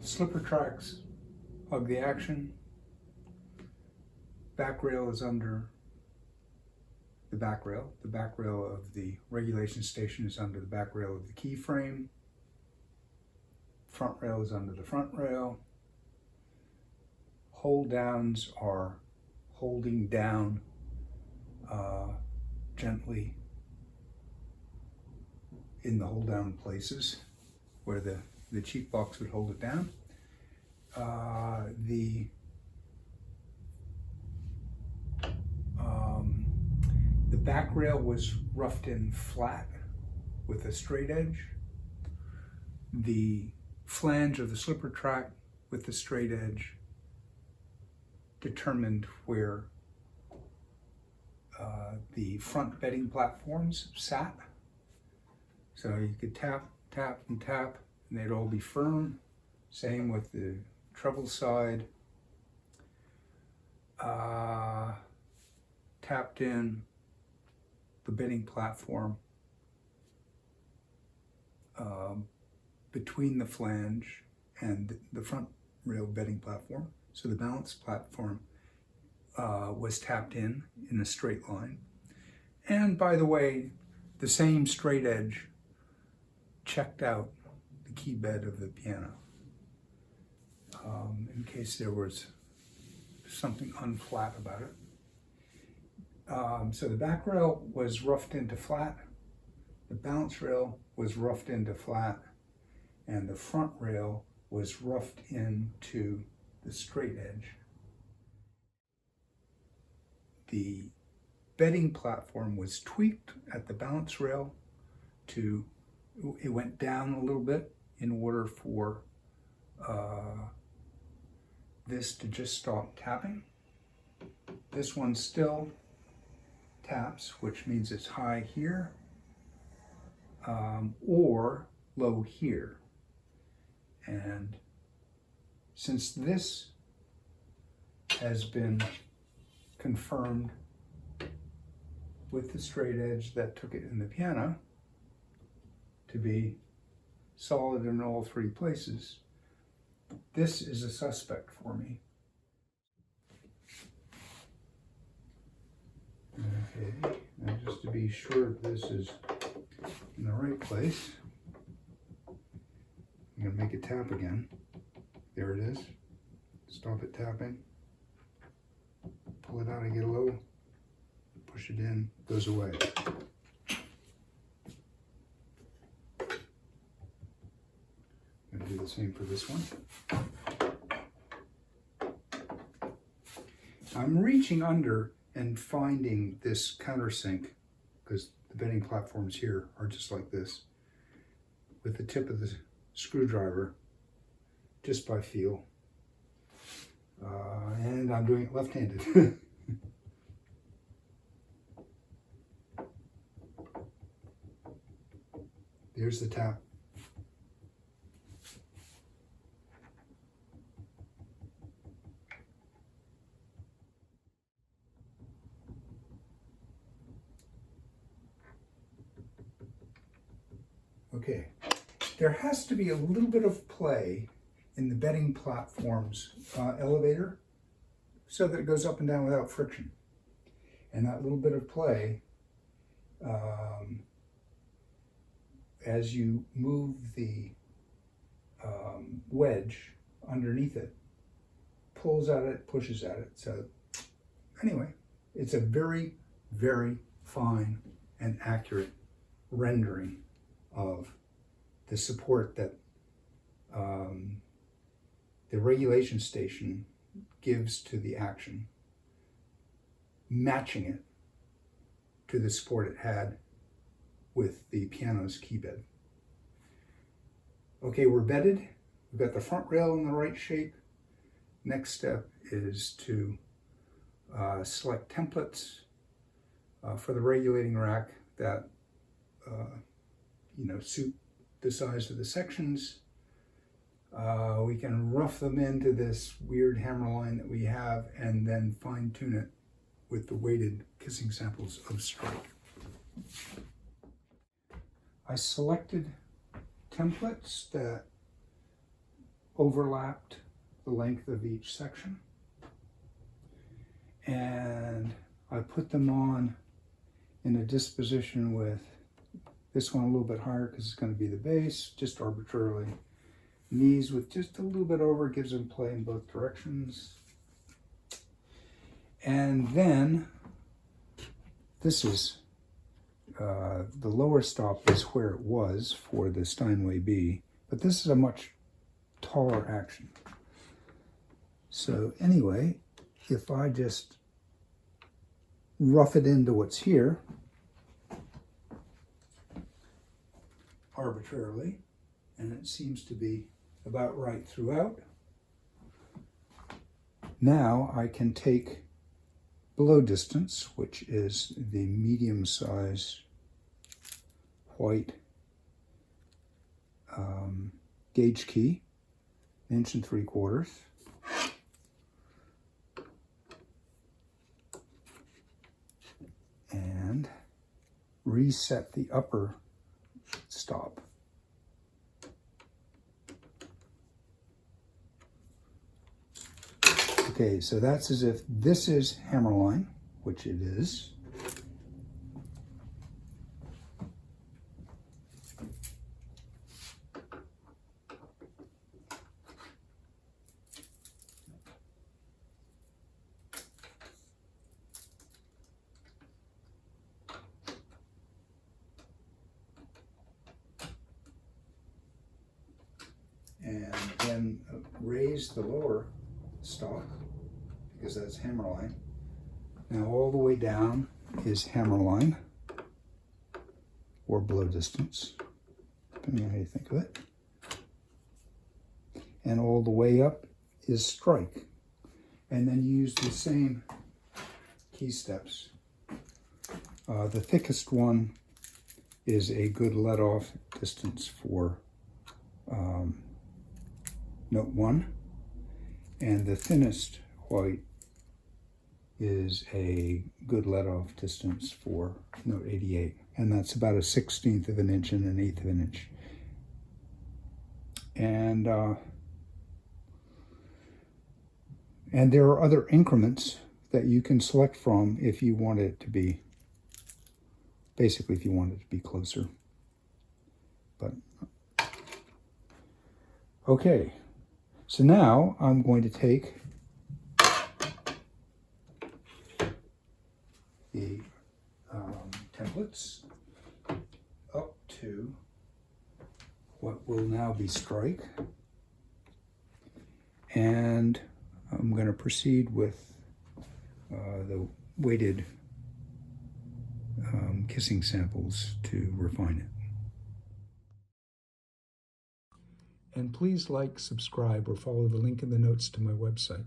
Slipper tracks hug the action. Back rail is under the back rail. The back rail of the regulation station is under the back rail of the key frame. Front rail is under the front rail. Hold downs are holding down gently in the hold down places where the cheek box would hold it down. The back rail was roughed in flat with a straight edge. The flange of the slipper track with the straight edge determined where the front bedding platforms sat. So you could tap, tap, and tap, and they'd all be firm. Same with the treble side. Tapped in the bedding platform between the flange and the front rail bedding platform. So the balance platform was tapped in a straight line. And by the way, the same straight edge checked out the key bed of the piano in case there was something unflat about it. So the back rail was roughed into flat, the balance rail was roughed into flat, and the front rail was roughed into the straight edge. The bedding platform was tweaked at the balance rail it went down a little bit in order for this to just stop tapping. This one still taps, which means it's high here or low here. And since this has been confirmed with the straight edge that took it in the piano to be solid in all three places, this is a suspect for me. Okay, now just to be sure this is in the right place, I'm going to make it tap again. There it is. Stop it tapping. Pull it out and get low. Push it in, goes away. I'm going to do the same for this one. I'm reaching under and finding this countersink, because the bedding platforms here are just like this, with the tip of the screwdriver, just by feel. And I'm doing it left-handed. There's the tap. Okay, there has to be a little bit of play in the bedding platform's elevator so that it goes up and down without friction. And that little bit of play, as you move the wedge underneath it, pulls at it, pushes at it. So anyway, it's a very, very fine and accurate rendering of the support that the regulation station gives to the action, matching it to the support it had with the piano's key bed. Okay, we're bedded. We've got the front rail in the right shape. Next step is to select templates for the regulating rack that suit the size of the sections. We can rough them into this weird hammer line that we have and then fine tune it with the weighted kissing samples of strike. I selected templates that overlapped the length of each section. And I put them on in a disposition with this one a little bit higher because it's going to be the base, just arbitrarily. Knees with just a little bit over, gives them play in both directions. And then this is the lower stop is where it was for the Steinway B, but this is a much taller action. So anyway, if I just rough it into what's here arbitrarily, and it seems to be about right throughout, now I can take blow distance, which is the medium size white gauge key, 1 3/4 inches, and reset the upper stop. Okay, so that's as if this is hammerline, which it is. And then raise the lower stock, because that's hammerline. Now all the way down is hammerline, or blow distance, depending on how you think of it. And all the way up is strike. And then you use the same key steps. The thickest one is a good let-off distance for note 1, and the thinnest white is a good let-off distance for note 88, and that's about a 1/16 of an inch and an 1/8 of an inch. And there are other increments that you can select from if you want it to be, basically if you want it to be closer. But okay, so now I'm going to take the templates up to what will now be strike, and I'm going to proceed with the weighted kissing samples to refine it. And please like, subscribe, or follow the link in the notes to my website.